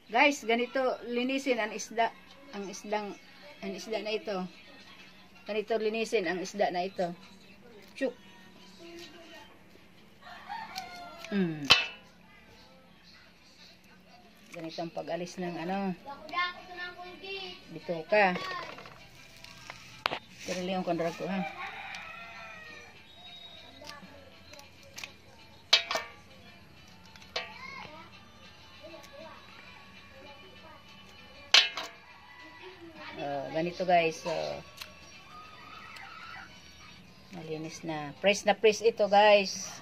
Guys, ganito linisin ang isda. Ang isda na ito. Ganito linisin ang isda na ito. Chuk. Ganito ang pag-alis ng ano. Dito ka. Pero liyong kondrag ko ha. Ganito guys. Malinis na. Press na press ito guys.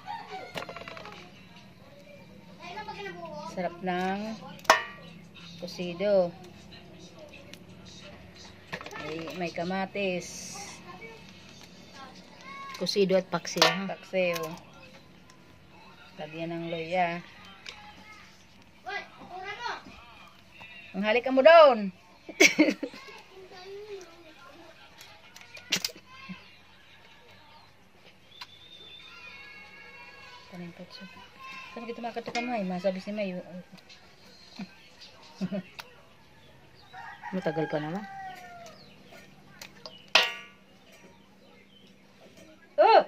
Sarap ng kusido. May kamatis. Kusido at paksiw. Paksiw. Lagyan ng loya. Ang halik mo doon. Kanin pa siya. Saan kita makatukan mo ay? Masabi si May. Matagal pa naman. Oh!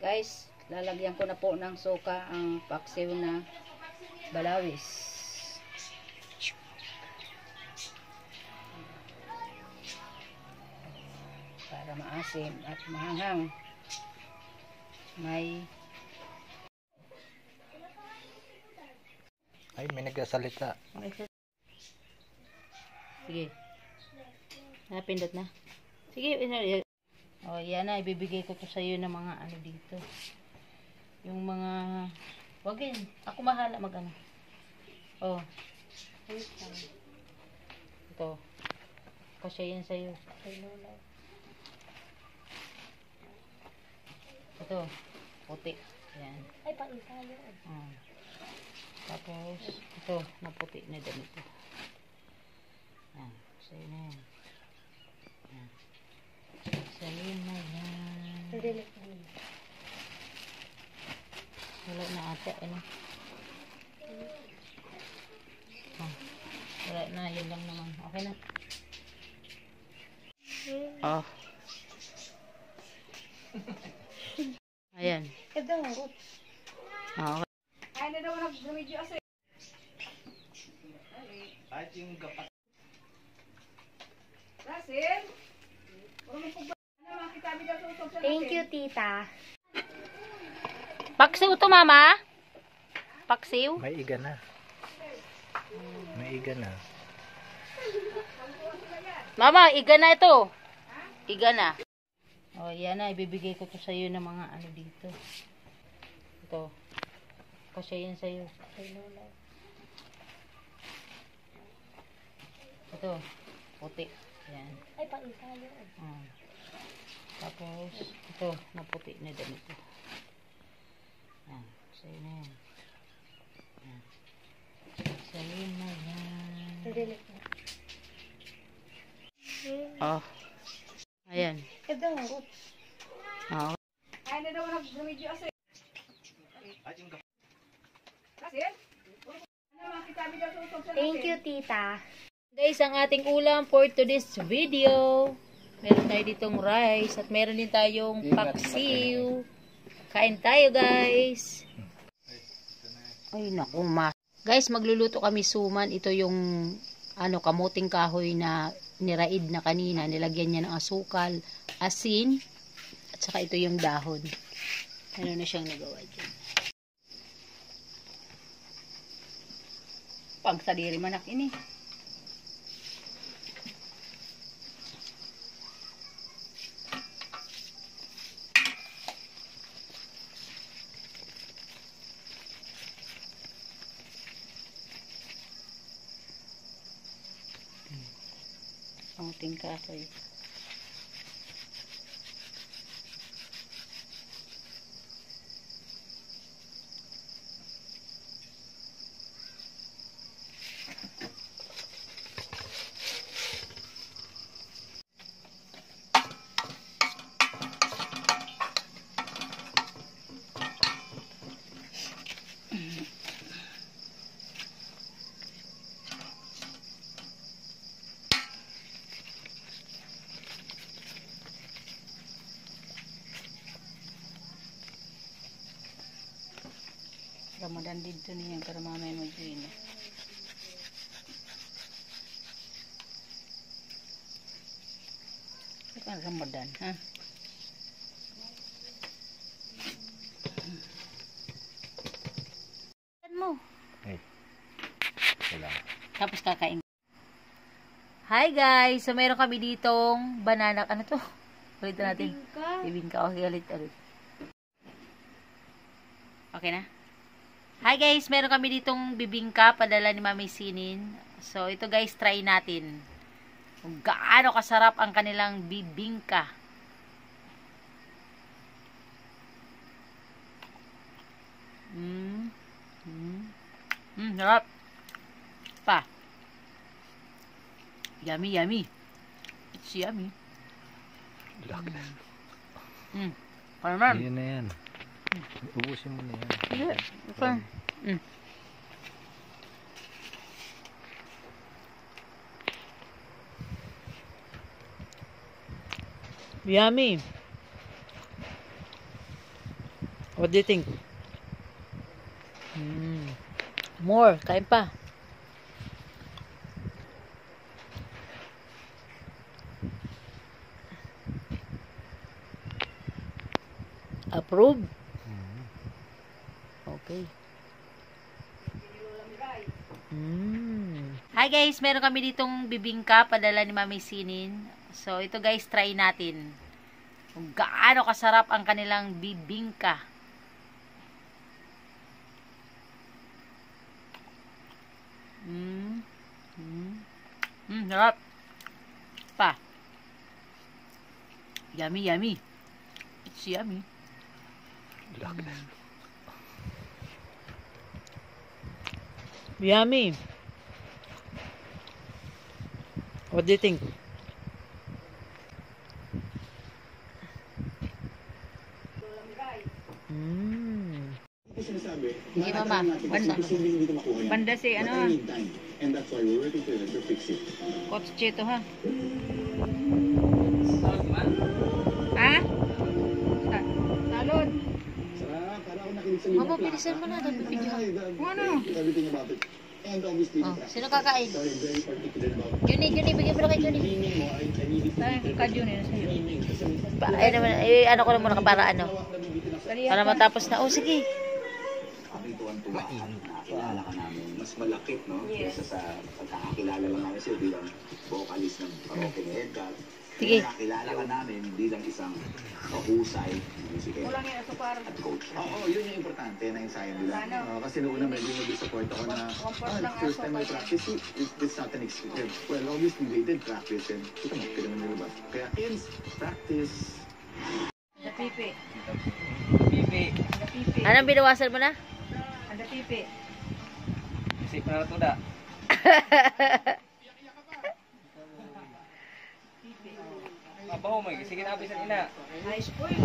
Guys, lalagyan ko na po ng suka ang paksiw na balawis. Para maasim at mahanghang. May may nagsasalita. sige. Napindot na. Sige, oh, yan na, ibibigay ko to sa iyo ng mga ano dito. Yung mga wag yun. Ako mahala mag ano. Oh. Ito. Kasi yan sa iyo. Ito, puti. Yan. Ay, paitayo. Tapos, ito, naputi na ganito. Yan. Sa'yo na yan. Yan. Sa'yo na yan. Wala na ata, ano. Wala na, yun lang naman. Okay na. Oh. Ayan. Oh. Ay, na daw nag-video kasi. Ay, yung gapat. Rasil? Thank you, tita. Paksiw to, mama? Paksiw? May iga na. May iga na. Mama, iga na ito. Iga na. Oh, yan na. Ibibigay ko to sa iyo ng mga ano dito. Ito. Kasi yan sa iyo. Ito. Puti. Yan. Ay, paitayo. Tapos, ito. Naputi na ganito. Yan. Sa'yo na yan. Yan. Sa'yo na yan. Oh. Ayan. Oh. Ay, na daw nag-video kasi. Ay, yung gapat. Thank you, tita. Guys, ang ating ulam for today's video. Meron tayo ditong rice at meron din tayong paksiw. Kain tayo, guys. Ay, naku, guys, magluluto kami suman. Ito yung ano, kamuting kahoy na niraid na kanina. Nilagyan niya ng asukal, asin, at saka ito yung dahon. Ano na siyang nagawa dyan. Pang sadiri manak ini. Kamuting kahoy. Ramadan dito niya para mamaya mag-iin. Kan Ramadan, ha? Mo. Ay. Wala. Tapos kakain. Hi guys! So meron kami ditong banana. Ano to? Ulitin natin. Bibingka. Okay, ulit. Okay na? Hi guys! Meron kami ditong bibingka. Padala ni Mami Sinin. So ito guys, try natin. Kung gaano kasarap ang kanilang bibingka. Sarap. Pa. Yummy, yummy. It's yummy. Parang. Yan na yan. Ubusin mo na yan. Hindi. Okay. Yummy. What do you think? More. Kain pa. Approve? Okay. Hi guys, meron kami ditong bibingka, padala ni Mami Sinin. So ito guys, try natin. Kung gaano kasarap ang kanilang bibingka. Sarap. Pa. Yummy, yummy. It's yummy. Yummy. What do you think? Sige mama, banda. Banda si ano? Kotse ito ha. Ha? Salud. Mama, bilisan mo na. Dapat video. Ano? Oh, sino kakain? Juni, bigyan mo na kay Juni. Ka Juni na sa'yo. Ano ko na muna para ano? Para matapos na. Oh, sige. Nakilala ka namin mas malakit, no? Kesa sa pagkakakilala lang namin sa'yo bilang vocalist ng karaoke ni Edgar. Sige. Nakilala ka namin bilang isang mahusay musical at coach. Oo, yun yung importante na ensayo nila. Kasi noong una medyo nag-support ako na first time I practice, it's not an experience. Well, obviously they did practice and kita mo, kailangan nila ba? Kaya kids, practice. Pipi. Anong binawasan mo na? Ada pipi. Kasi pa na ito da. Mabaho mo, sige na sa ina. Na-spoil.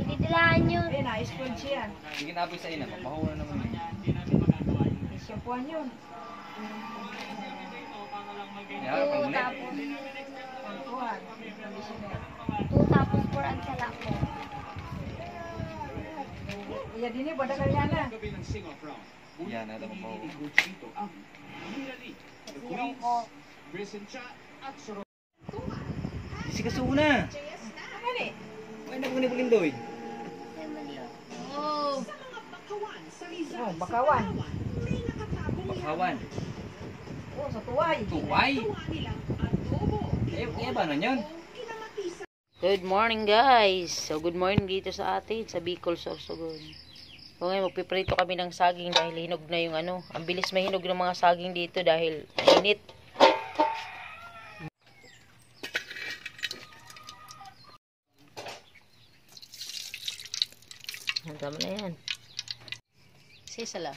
Inidilaan nyo. Na-spoil siya. Sige na sa ina, mabaho na naman. Isyapuan yun. Two tapos. Pangkuhan. 2 tapos 4 ang sala ko. Iya dini pada kalian na. Yan, ito mabaho. Zero ko. Sige kasuna. Ano ni? Ay, nakunin po kindoy. Oh. Oh, bakawan. Bakawan. Oh, sa tuway. Tuway. Eh, ba na yan? Good morning guys. So good morning dito sa atin sa Bicol Sorsogon. So ngayon magpiprito kami ng saging dahil hinog na yung ano. Ang bilis mahinog ng mga saging dito dahil mainit. Tama na yan. Sisala.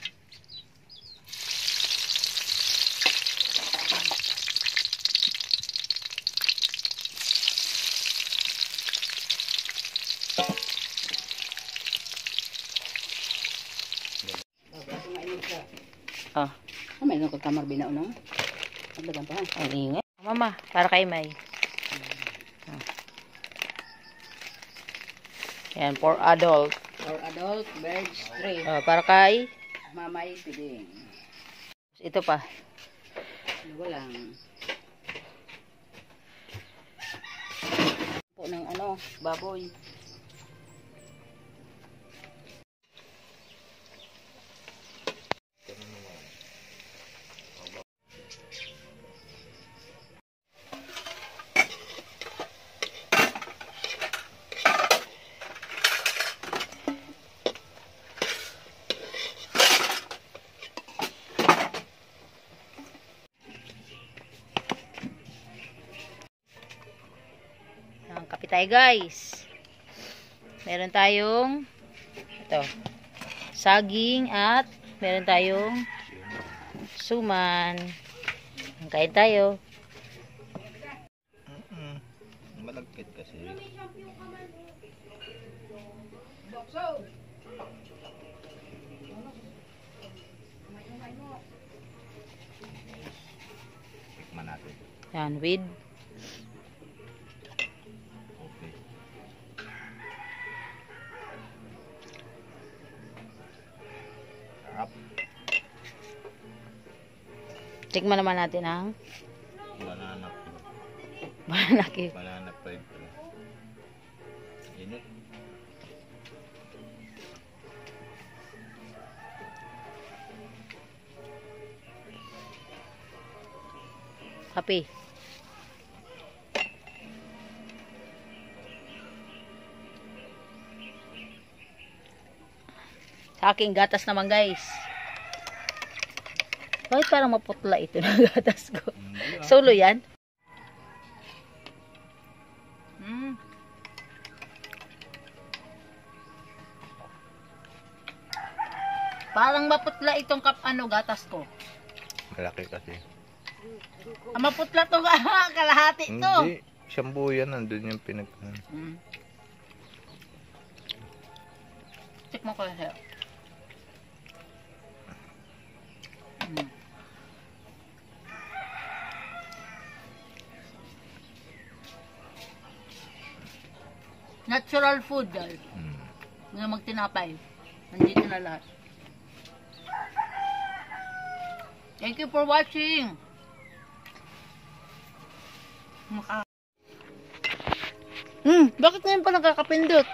Ah. May nang kamar binaw no. Pagdagan pa. Ang ingay. Mama, para kay May. Yan, for adult. For adult, birds 3. Para kay Mamay piling. Ito pa. Dalawa lang. Po ng ano, baboy. Kape tayo guys. Meron tayong ito, saging at meron tayong suman. Kain tayo. Malagkit kasi. Tikman natin. Yan, with Okay. Sarap. tikman naman natin ang Banana. banana cake. Banana bread. Init. Kape. Sa aking gatas naman guys. Bakit parang maputla ito na gatas ko? Solo yan? Parang maputla itong gatas ko. Malaki kasi. Maputla to kalahati to. Hindi. Shampoo yan. Nandun yung pinag... Tikman ko lang sa'yo. Natural food guys. Mga magtinapay. Nandito na lahat. Thank you for watching. Bakit ngayon pa nakakapindot?